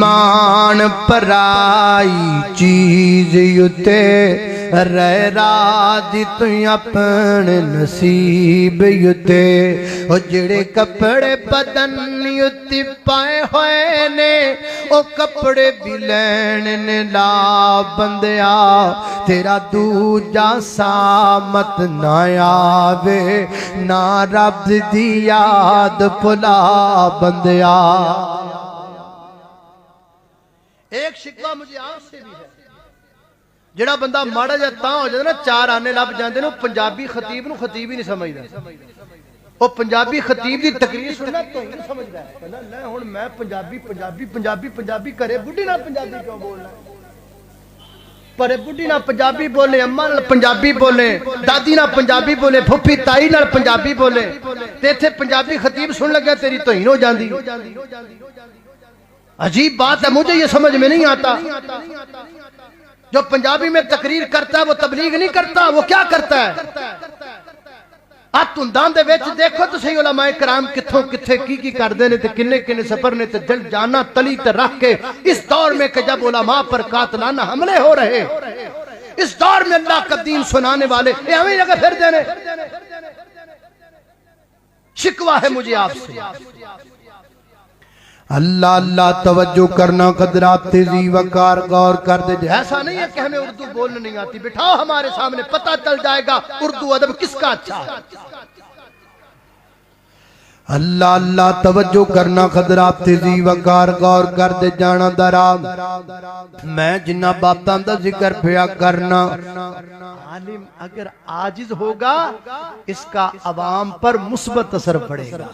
ایمان پرائی چیز یتے رہ راضی تو اپنے نصیب یتے او جڑے کپڑے بدن یتی پائے ہوئے نے او کپڑے بھی لین نے لا بندیا تیرا دوجا سامت نہ آوے نہ رب دی یاد پلا بندیا۔ ایک شکوہ مجھے آپ سے بھی ہے، جڑا بندہ ماڑا جا تاں ہو جاتا نا چار آنے لب جاندے نو پنجابی خطیب نو خطیب ہی نہیں سمجھدا، وہ پنجابی خطیب دی تقریر سننا تو ہی نہیں سمجھدا ہے، کہنا لے ہن میں پنجابی کرے بڈھی نال پنجابی کیوں بولنا ہے، پر بڈھی نال پنجابی بولے، اماں نال پنجابی بولے، دادی نال پنجابی بولے، پھپھی تائی نال پنجابی بولے تے ایتھے پنجابی خطیب سن لگا تیری توہین ہو جاندی۔ عجیب بات ہے، مجھے یہ سمجھ میں نہیں آتا، جو پنجابی میں تقریر کرتا ہے وہ تبلیغ نہیں کرتا، وہ کیا کرتا ہے؟ آپ تندان دے ویچ دیکھو تو صحیح علماء کرام کتھوں کتھے کی کر دینے تے کنے سفر نے تے جل جانا تلی تے رکھ کے، اس دور میں کہ جب علماء پر قاتلانہ حملے ہو رہے، اس دور میں اللہ کا دین سنانے والے یہ ہمیں جگہ پھر دینے۔ شکوہ ہے مجھے آپ سے، اللہ اللہ توجہ کرنا، قدرات تیزی وقار غور کر دے۔ ایسا نہیں ہے کہ ہمیں اردو بولنے نہیں آتی، بٹھاؤ ہمارے سامنے پتہ چل جائے گا اردو ادب کس کا اچھا ہے۔ اللہ اللہ توجہ کرنا، قدرات تیزی وقار غور کر دے جانا درا۔ میں جنہ باتاں دا ذکر پیا کرنا، عالم اگر عاجز ہوگا اس کا عوام پر مثبت اثر پڑے گا،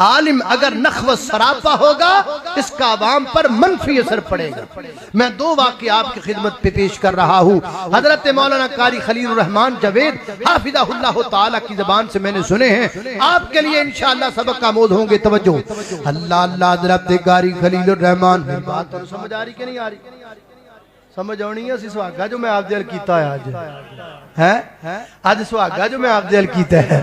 عالم اگر نخوہ سراپا ہوگا اس کا عوام پر منفی اثر پڑے گا۔ میں دو واقعہ آپ کی خدمت پہ پیش کر رہا ہوں، حضرت مولانا قاری خلیل الرحمن جوید حافظہ اللہ تعالیٰ کی زبان سے میں نے سنے ہیں، آپ کے لیے انشاءاللہ سبق آمود ہوں گے۔ توجہ، اللہ اللہ حضرت قاری خلیل الرحمن، بات تو سمجھ آ رہی کہ نہیں آ رہی؟ سمجھ آنی ہے اسی سواگا جو میں آپ دل کیتا ہے آج سواگا جو میں آپ دل کیتا ہے۔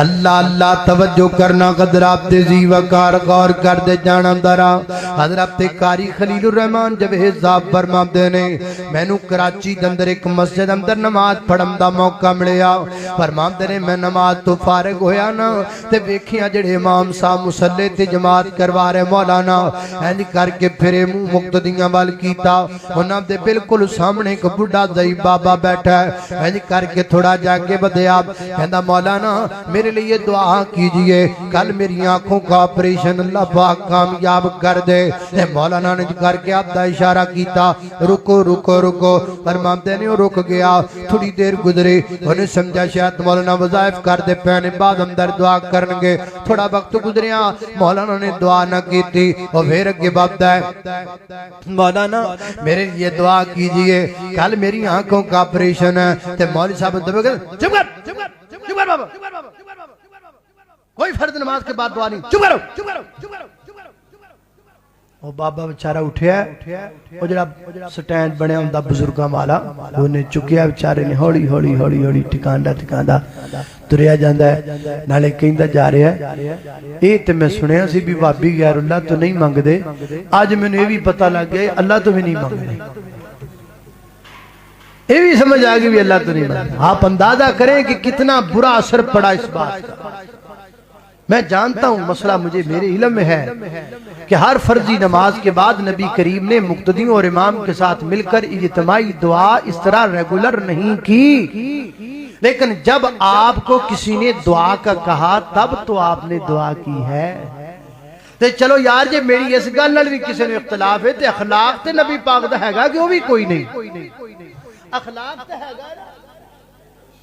اللہ اللہ توجہ کرنا، قدرات تیزی وقار غور کر دے جانا درا۔ حضرت قاری خلیل الرحمن جب حضاب فرما دینے، میں نو کراچی دندر ایک مسجد اندر نماز پڑھن دا موقع ملیا، فرما دینے میں نماز تو فارغ ہویا نا تے ویکھیاں جڑے امام صاحب مصلی تے جماعت کروا رہے مولانا اینج کر کے پھرے منہ مقتدیاں وال کیتا، انہاں دے بالکل سامنے ایک بڑھا ضعیف بابا بیٹھا ہے، اینج کر کے تھوڑا جا کے بدے آپ کہندہ مولانا میرے لیے دعا کیجئے، کل میری آنکھوں کا آپریشن اللہ پاک کامیاب کر دے۔ مولانا نے کر کے آپ دا اشارہ کیتا، رکو رکو رکو، فرماتے نہیں رک گیا، تھوڑی دیر گزرے، انہیں سمجھا شاید مولانا وظائف کر دے پہنے بعد اندر دعا کرنگے، تھوڑا وقت گزریا مولانا نے دعا نہ کی تھی، اور پھر اگے بات ہے مولانا میرے لیے دعا کیجئے، کل میری آنکھوں کا آپریشن ہے۔ تے مولی صاحب دبے گئے، چپ کر بابا، کوئی فرض نماز کے بعد دعا نہیں، چپ کرو۔ وہ بابا بچارہ اٹھیا ہے، وہ جڑا سٹینڈ بنے ہوندہ بزرگاں والا، انہیں چکیا بچارے نے ہوڑی ہوڑی ہوڑی ہوڑی ٹھکاندہ تریا جاندہ ہے، نالے کہندہ جا رہے ہیں۔ اے تے میں سنیا سی بھی بابی غیر اللہ تو نہیں مانگ دے، آج میں نے بھی پتہ لگ گیا اللہ تو بھی نہیں مانگ دے، یہ بھی سمجھ آگئی بھی اللہ تو نہیں مانگ۔ آپ اندازہ کریں کہ کتنا برا اثر پڑا اس بات کا۔ میں جانتا ہوں مسئلہ مجھے میرے علم میں ہے کہ ہر فرضی نماز کے بعد نبی کریم نے مقتدیوں اور امام کے ساتھ مل کر اجتماعی دعا اس طرح ریگولر نہیں کی، لیکن جب آپ کو کسی نے دعا کا کہا تب تو آپ نے دعا کی ہے۔ تے چلو یار جے میری اس گل نال بھی کسی نے اختلاف ہے تے اخلاق تے نبی پاک دا ہے گا کہ وہ بھی کوئی نہیں، اخلاق تے ہے گا۔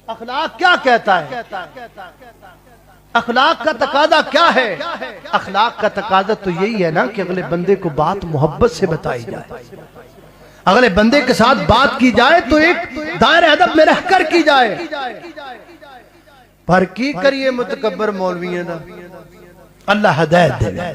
اخلاق کیا کہتا ہے؟ اخلاق کا تقاضا کیا ہے؟ اخلاق کا تقاضا تو یہی ہے نا کہ اگلے بندے کو بات محبت سے بتائی جائے، اگلے بندے کے ساتھ بات کی جائے تو ایک دائرہ ادب میں رہ کر کی جائے۔ پر کی کریے متکبر مولویوں دا، اللہ ہدایت دے۔